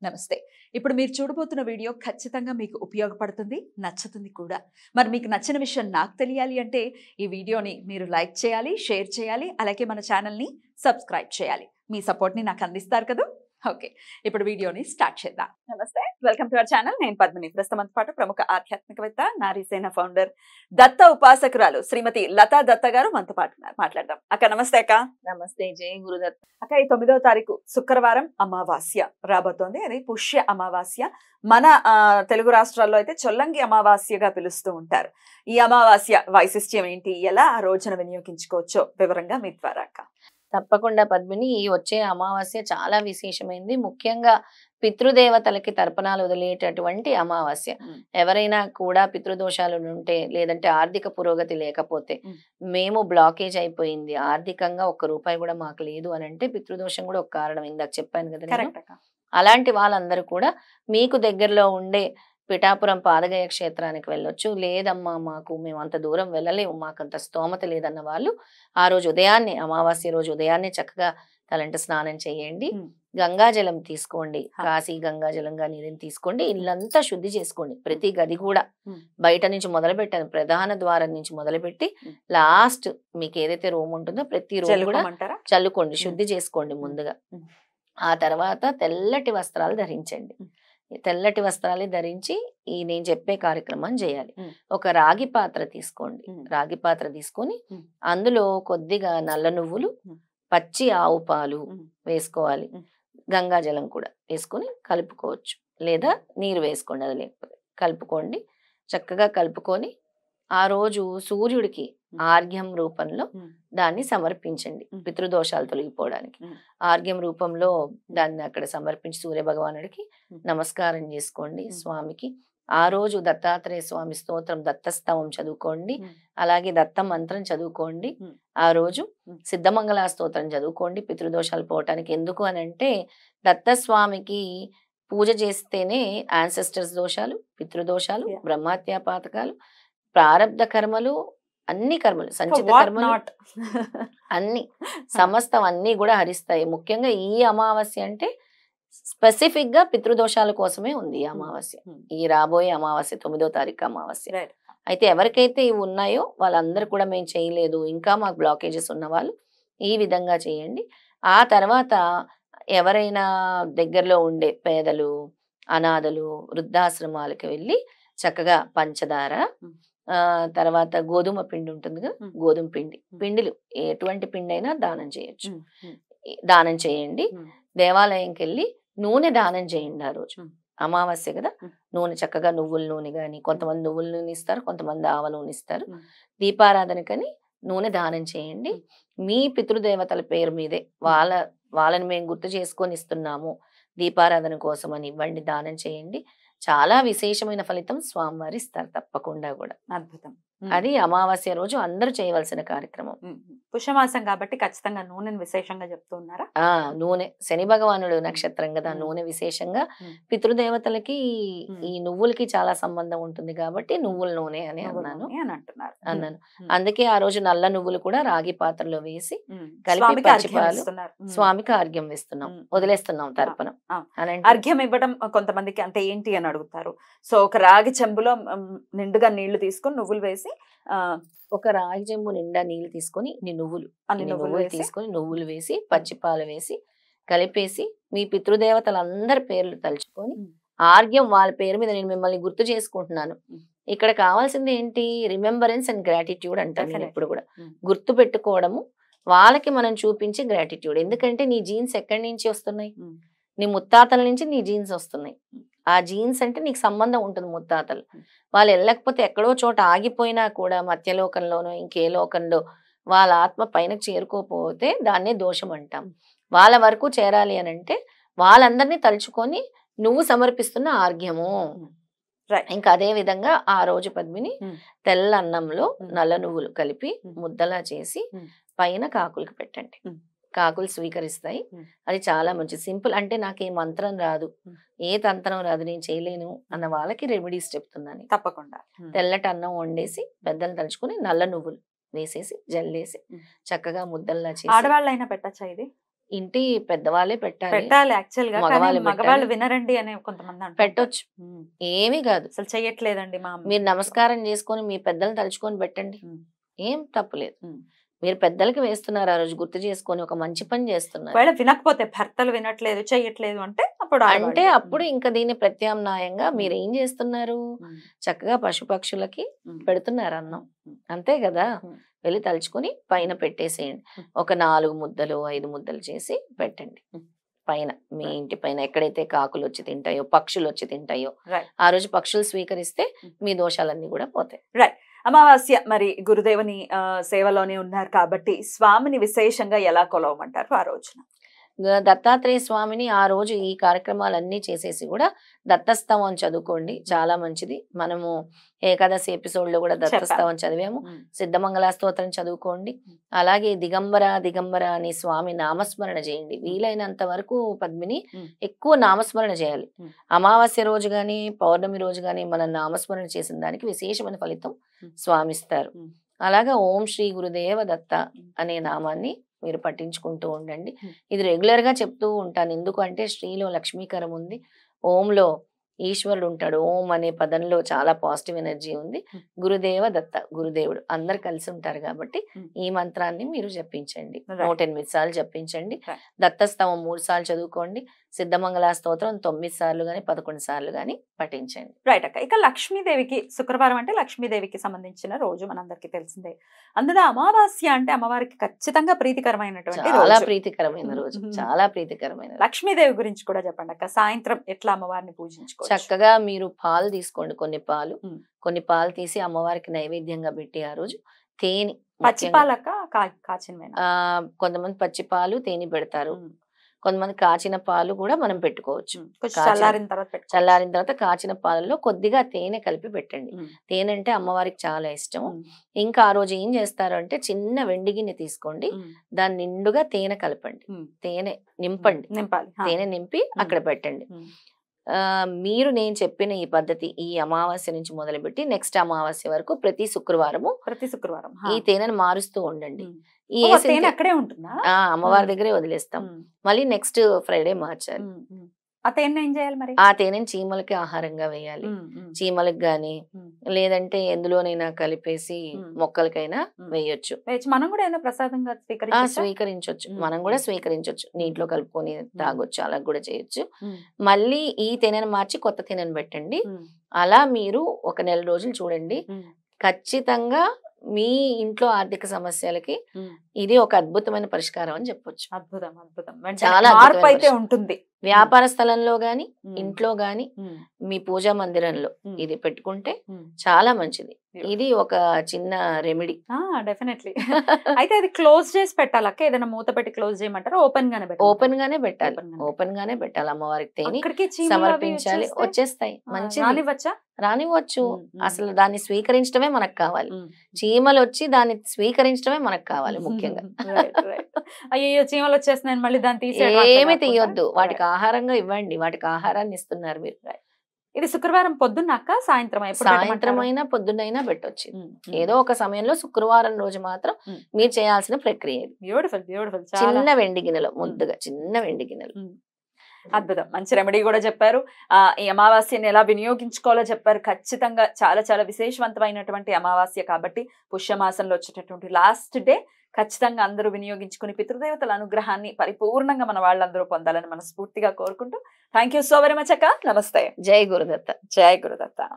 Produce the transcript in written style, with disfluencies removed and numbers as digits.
నమస్తే. ఇప్పుడు మీరు చూడబోతున్న వీడియో ఖచ్చితంగా మీకు ఉపయోగపడుతుంది, నచ్చుతుంది కూడా. మరి మీకు నచ్చిన విషయం నాకు తెలియాలి అంటే ఈ వీడియోని మీరు లైక్ చేయాలి, షేర్ చేయాలి, అలాగే మన ఛానల్‌ని సబ్స్క్రైబ్ చేయాలి. మీ సపోర్ట్‌ని నాకు అందిస్తారు కదూ! ఓకే. ఇప్పుడు వీడియోని స్టార్ట్ చేద్దాం. నమస్తే. Welcome to our channel. నేను పద్మిని. ప్రస్తుతం పాటు ప్రముఖ ఆధ్యాత్మికవేత్త, నారీసేన ఫౌండర్, దత్త ఉపాసకురాలు శ్రీమతి లతా దత్త గారు మనతో పాటు ఉన్నారు. మాట్లాడదాం. అక్క నమస్తే అక్క. నమస్తే. జై గురుదత్. అక్క ఈ 9వ తారీఖు శుక్రవారం అమావాస్య రాబోతోంది. అది పుష్య అమావాస్య. మన తెలుగు రాష్ట్రాల్లో అయితే చొల్లంగి అమావాస్యగా పిలుస్తూ ఉంటారు. ఈ అమావాస్య వైశిష్ట్యం ఏంటి? ఎలా ఆ రోజున వినియోగించుకోవచ్చో వివరంగా మీ ద్వారా అక్క. తప్పకుండా పద్మిని, ఈ వచ్చే అమావాస్య చాలా విశేషమైంది. ముఖ్యంగా పితృదేవతలకి తర్పణాలు వదిలేటటువంటి అమావాస్య. ఎవరైనా కూడా పితృదోషాలు ఉంటే, లేదంటే ఆర్థిక పురోగతి లేకపోతే, మేము బ్లాకేజ్ అయిపోయింది, ఆర్థికంగా ఒక్క రూపాయి కూడా మాకు లేదు అని అంటే పితృదోషం కూడా ఒక కారణం. ఇందాక చెప్పాను కదా నేను. అలాంటి వాళ్ళందరూ కూడా మీకు దగ్గరలో ఉండే పిఠాపురం పాదగయ క్షేత్రానికి వెళ్ళొచ్చు. లేదమ్మా మేము అంత దూరం వెళ్ళలేము, మాకంత స్తోమత లేదన్న వాళ్ళు ఆ రోజు ఉదయాన్నే, అమావాస్య రోజు ఉదయాన్నే చక్కగా తలంట స్నానం చేయండి. గంగాజలం తీసుకోండి, కాశీ గంగాజలంగా నీరుని తీసుకోండి. ఇల్లంతా శుద్ధి చేసుకోండి. ప్రతి గది కూడా బయట నుంచి మొదలు పెట్టాను, ప్రధాన ద్వారం నుంచి మొదలుపెట్టి లాస్ట్ మీకు ఏదైతే రూమ్ ఉంటుందో ప్రతి రూమ్ కూడా చల్లుకోండి, శుద్ధి చేసుకోండి ముందుగా. ఆ తర్వాత తెల్లటి వస్త్రాలు ధరించండి. తెల్లటి వస్త్రాలు ధరించి ఈ నేను చెప్పే కార్యక్రమం చేయాలి. ఒక రాగి పాత్ర తీసుకోండి. రాగి పాత్ర తీసుకొని అందులో కొద్దిగా నల్ల నువ్వులు, పచ్చి ఆవు పాలు వేసుకోవాలి. గంగాజలం కూడా వేసుకొని కలుపుకోవచ్చు, లేదా నీరు వేసుకోండి, అది లేకపోతే కలుపుకోండి. చక్కగా కలుపుకొని ఆ రోజు సూర్యుడికి ఆర్ఘ్యం రూపంలో దాన్ని సమర్పించండి, పితృదోషాలు తొలగిపోవడానికి. ఆర్ఘ్యం రూపంలో దాన్ని అక్కడ సమర్పించి సూర్య భగవానుడికి నమస్కారం చేసుకోండి. స్వామికి ఆ రోజు దత్తాత్రేయ స్వామి స్తోత్రం, దత్తస్తవం చదువుకోండి. అలాగే దత్త మంత్రం చదువుకోండి. ఆ రోజు సిద్ధమంగళ స్తోత్రం చదువుకోండి పితృదోషాలు పోవటానికి. ఎందుకు అని అంటే దత్తస్వామికి పూజ చేస్తేనే యాన్సెస్టర్స్ దోషాలు, పితృదోషాలు, బ్రహ్మత్యా పాతకాలు, ప్రారబ్ధ కర్మలు, అన్ని కర్మలు, సంచిత కర్మలు అన్ని సమస్తం అన్ని కూడా హరిస్తాయి. ముఖ్యంగా ఈ అమావాస్య అంటే స్పెసిఫిక్ గా పితృదోషాల కోసమే ఉంది ఈ అమావాస్య. ఈ రాబోయే అమావాస్య 9వ తారీఖు అమావాస్య. అయితే ఎవరికైతే ఇవి ఉన్నాయో వాళ్ళందరూ కూడా మేము చేయలేదు, ఇంకా మాకు బ్లాకేజెస్ ఉన్న వాళ్ళు ఈ విధంగా చేయండి. ఆ తర్వాత ఎవరైనా దగ్గరలో ఉండే పేదలు, అనాథలు, వృద్ధాశ్రమాలకు వెళ్ళి చక్కగా పంచదార, తర్వాత గోధుమ పిండి ఉంటుంది కదా, గోధుమ పిండిలు ఎటువంటి పిండి అయినా దానం చేయొచ్చు. దానం చేయండి. దేవాలయంకి వెళ్ళి నూనె దానం చేయండి. ఆ రోజు అమావాస్య కదా, నూనె చక్కగా నువ్వుల నూనె కానీ, కొంతమంది నువ్వుల నూనె ఇస్తారు, కొంతమంది ఆవ నూనె ఇస్తారు. దీపారాధనకని నూనె దానం చేయండి. మీ పితృదేవతల పేరు మీదే వాళ్ళని మేము గుర్తు చేసుకొని ఇస్తున్నాము, దీపారాధన కోసం అని ఇవ్వండి, దానం చేయండి. చాలా విశేషమైన ఫలితం స్వామివారి ఇస్తారు తప్పకుండా కూడా. అద్భుతం. అది అమావాస్య రోజు అందరూ చేయవలసిన కార్యక్రమం. పుష్యమాసం కాబట్టి ఖచ్చితంగా నూనెను విశేషంగా చెప్తూ ఉన్నారా? నూనె శని భగవానుడు నక్షత్రం కదా, నూనె విశేషంగా పితృదేవతలకి ఈ నువ్వులకి చాలా సంబంధం ఉంటుంది కాబట్టి నువ్వుల నూనె అని అన్నాను. అందుకే ఆ రోజు నల్ల నువ్వులు కూడా రాగి పాత్రలో వేసి కలిపి పచ్చిపాలు స్వామికి అర్ఘ్యం ఇస్తున్నాం, వదిలేస్తున్నాం తర్పణం. అర్ఘ్యం ఇవ్వడం కొంతమందికి అంటే ఏంటి అని అడుగుతారు. సో ఒక రాగి చెంబులో నిండుగా నీళ్లు తీసుకొని నువ్వులు వేసి, ఒక రాగి చెంబు నిండా నీళ్లు తీసుకొని నువ్వులు తీసుకొని నువ్వులు వేసి పచ్చిపాలు వేసి కలిపేసి మీ పితృదేవతలందరి పేర్లు తలుచుకొని ఆర్ఘ్యం వాళ్ళ పేరు మీద నేను మిమ్మల్ని గుర్తు చేసుకుంటున్నాను. ఇక్కడ కావాల్సింది ఏంటి? రిమెంబరెన్స్ అండ్ గ్రాటిట్యూడ్ అంటాను నేను ఎప్పుడు కూడా. గుర్తు పెట్టుకోవడము, వాళ్ళకి మనం చూపించే గ్రాటిట్యూడ్. ఎందుకంటే నీ జీన్స్ ఎక్కడి నుంచి వస్తున్నాయి? నీ ముత్తాతల నుంచి నీ జీన్స్ వస్తున్నాయి. ఆ జీన్స్ అంటే నీకు సంబంధం ఉంటుంది ముత్తాతలు. వాళ్ళు వెళ్ళకపోతే ఎక్కడో చోట ఆగిపోయినా కూడా మధ్యలోకంలోనో ఇంకే లోకంలో వాళ్ళ ఆత్మ పైనకు చేరుకోకపోతే దాన్నే దోషం అంటాం. వాళ్ళ వరకు చేరాలి అని అంటే వాళ్ళందరినీ తలుచుకొని నువ్వు సమర్పిస్తున్న ఆర్ఘ్యము. ఇంకా అదే విధంగా ఆ రోజు పద్మిని తెల్ల అన్నంలో నల్ల నువ్వులు కలిపి ముద్దలా చేసి పైన కాకులకు పెట్టండి. కాకులు స్వీకరిస్తాయి. అది చాలా మంచి సింపుల్. అంటే నాకు ఏ మంత్రం రాదు, ఏ తంత్రం రాదు, నేను చేయలేను అన్న వాళ్ళకి రెమెడీస్ చెప్తున్నాను. తప్పకుండా తెల్లటి అన్నం వండేసి పెద్దలు తలుచుకుని నల్ల నువ్వులు వేసేసి జల్లేసి చక్కగా ముద్దల్లా చేసి. ఆడవాళ్ళైనా పెట్టచ్చా ఇది? ఇంటి పెద్దవాళ్ళే పెట్టాలి. పెట్టాలి యాక్చువల్ గా, కానీ మగవాళ్ళు మగవాళ్ళు పెట్టాలి. వినరండి అనే కొంతమంది అంటారు. పెట్టొచ్చు, ఏమీ కాదు. అసలు చెయ్యట్లేదండి మా అమ్మ. మీరు నమస్కారం చేసుకొని మీ పెద్దలను తలుచుకొని పెట్టండి, ఉమ్. ఏం తప్పులేదు. ఉమ్. మీరు పెద్దలకి వేస్తున్నారు, ఆ రోజు గుర్తు చేసుకొని ఒక మంచి పని చేస్తున్నారు ఒకవేళ వినకపోతే భర్తలు వినట్లేదు చెయ్యట్లేదు అంటే అప్పుడు అంటే అప్పుడు ఇంకా దీన్ని ప్రత్యామ్నాయంగా మీరు ఏం చేస్తున్నారు, చక్కగా పశుపక్షులకి పెడుతున్నారు అన్నం, అంతే కదా. వెళ్ళి తలుచుకొని పైన పెట్టేసేయండి. ఒక 4 ముద్దలు 5 ముద్దలు చేసి పెట్టండి పైన, మీ ఇంటి పైన ఎక్కడైతే కాకులు వచ్చి తింటాయో, పక్షులు వచ్చి తింటాయో, ఆ రోజు పక్షులు స్వీకరిస్తే మీ దోషాలన్నీ కూడా పోతాయి. రైట్. అమావాస్య మరి గురుదేవుని సేవలోనే ఉన్నారు కాబట్టి స్వామిని విశేషంగా ఎలా కొలవమంటారు ఆ రోజున? దత్తాత్రేయ స్వామిని ఆ రోజు ఈ కార్యక్రమాలన్నీ చేసేసి కూడా దత్తస్తవం చదువుకోండి, చాలా మంచిది. మనము ఏకాదశి ఎపిసోడ్ లో కూడా దత్తస్తవం చదివాము. సిద్ధమంగళ స్తోత్రం చదువుకోండి. అలాగే దిగంబర దిగంబర అని స్వామి నామస్మరణ చేయండి. వీలైనంత వరకు పద్మిని ఎక్కువ నామస్మరణ చేయాలి. అమావాస్య రోజు గాని పౌర్ణమి రోజు గాని మనం నామస్మరణ చేసిన దానికి విశేషమైన ఫలితం స్వామిస్తారు. అలాగా ఓం శ్రీ గురుదేవ దత్త అనే నామాన్ని మీరు పట్టించుకుంటూ ఉండండి. ఇది రెగ్యులర్ గా చెప్తూ ఉంటాను. ఎందుకంటే శ్రీలో లక్ష్మీకరం ఉంది, ఓంలో ఈశ్వరుడు ఉంటాడు. ఓం అనే పదంలో చాలా పాజిటివ్ ఎనర్జీ ఉంది. గురుదేవ దత్త, గురుదేవుడు అందరు కలిసి ఉంటారు కాబట్టి ఈ మంత్రాన్ని మీరు జపించండి. 108 సార్లు జపించండి. దత్తస్తవం 3 సార్లు చదువుకోండి. సిద్ధమంగళ స్తోత్రం 9 సార్లు గాని 11 సార్లు గాని పఠించండి. రైట్ అక్క. ఇక లక్ష్మీదేవికి, శుక్రవారం అంటే లక్ష్మీదేవికి సంబంధించిన రోజు మనందరికీ తెలిసిందే. అందులో అమావాస్య అంటే అమ్మవారికి ఖచ్చితంగా ప్రీతికరమైనటువంటి చాలా ప్రీతికరమైన రోజు, చాలా ప్రీతికరమైన. లక్ష్మీదేవి గురించి కూడా చెప్పండి అక్క. సాయంత్రం ఎట్లా అమ్మవారిని పూజించుకో? చక్కగా మీరు పాలు తీసుకోండి, కొన్ని పాలు తీసి అమ్మవారికి నైవేద్యంగా పెట్టి ఆ రోజు తేనె, పచ్చిపాలక కాచిన, కొంతమంది పచ్చి పాలు తేనె పెడతారు, కొంతమంది కాచిన పాలు కూడా మనం పెట్టుకోవచ్చు. చల్లారిన తర్వాత కాచిన పాలలో కొద్దిగా తేనె కలిపి పెట్టండి. తేనె అంటే అమ్మవారికి చాలా ఇష్టం. ఇంకా ఆ రోజు ఏం చేస్తారు అంటే చిన్న వెండి గిన్నె తీసుకోండి, దాని నిండుగా తేనె కలపండి, తేనె నింపాలి, తేనె నింపి అక్కడ పెట్టండి. మీరు నేను చెప్పిన ఈ పద్ధతి ఈ అమావాస్య నుంచి మొదలుపెట్టి నెక్స్ట్ అమావాస్య వరకు ప్రతి శుక్రవారం ఈ తేనెను మారుస్తూ ఉండండి. ఈ అక్కడే ఉంటుందా? అమ్మవారి దగ్గరే వదిలేస్తాం, మళ్ళీ నెక్స్ట్ ఫ్రైడే మార్చాలి. ఆ తేనె ఏం చేయాలి మరి? ఆ తేనెని చీమలకి ఆహారంగా వేయాలి. చీమలకు గాని లేదంటే ఎందులోనైనా కలిపేసి మొక్కలకైనా వేయొచ్చు. మనం కూడా ఏమైనా ప్రసాదంగా స్వీకరించవచ్చు, మనం కూడా స్వీకరించవచ్చు, నీటిలో కలుపుకొని తాగొచ్చు, అలా కూడా చేయొచ్చు. మళ్ళీ ఈ తేనెను మార్చి కొత్త తేనెను పెట్టండి. అలా మీరు ఒక 1 నెల రోజులు చూడండి. ఖచ్చితంగా మీ ఇంట్లో ఆర్థిక సమస్యలకి ఇది ఒక అద్భుతమైన పరిష్కారం అని చెప్పొచ్చు. చాలా మార్పు అయితే ఉంటుంది. వ్యాపార స్థలంలో గాని ఇంట్లో గాని మీ పూజా మందిరంలో ఇది పెట్టుకుంటే చాలా మంచిది. ఇది ఒక చిన్న రెమెడీ. డెఫినెట్లీ. అయితే అది క్లోజ్ చేసి పెట్టాలక్క? ఏదైనా మూత పెట్టి క్లోజ్ చేయమంటారా? ఓపెన్ గానే పెట్టాలి. అమ్మవారికి తేని సమర్పించాలి. వచ్చేస్తాయి, మంచిది, రానివ్వచ్చు. అసలు దాన్ని స్వీకరించడమే మనకు కావాలి. చీమలు వచ్చి దాన్ని స్వీకరించడమే మనకు కావాలి ముఖ్యంగా. అయ్యో చీమలు వచ్చేస్తున్నాయి మళ్ళీ దాన్ని ఏమీ తీయొద్దు, వాటికి ఆహారంగా ఇవ్వండి, వాటికి ఆహారాన్ని ఇస్తున్నారు మీరు. ఇది శుక్రవారం పొద్దున్నాక సాయంత్రం అయినా పొద్దున్నైనా పెట్టొచ్చు. ఏదో ఒక సమయంలో శుక్రవారం రోజు మాత్రం మీరు చేయాల్సిన ప్రక్రియ. బ్యూటిఫుల్. చిన్న వెండి గిన్నెలో ముద్దుగా, చిన్న వెండి గిన్నెలు. అద్భుతం. మంచి రెమెడీ కూడా చెప్పారు. ఈ అమావాస్యని ఎలా వినియోగించుకోవాలో చెప్పారు. ఖచ్చితంగా చాలా చాలా విశేషవంతమైనటువంటి అమావాస్య కాబట్టి పుష్యమాసంలో వచ్చేటటువంటి లాస్ట్ డే ఖచ్చితంగా అందరూ వినియోగించుకుని పితృదేవతల అనుగ్రహాన్ని పరిపూర్ణంగా మన వాళ్ళందరూ పొందాలని మనస్ఫూర్తిగా కోరుకుంటూ thank you so very much అక్క. నమస్తే. జై గురుదత్త. జై గురుదత్త.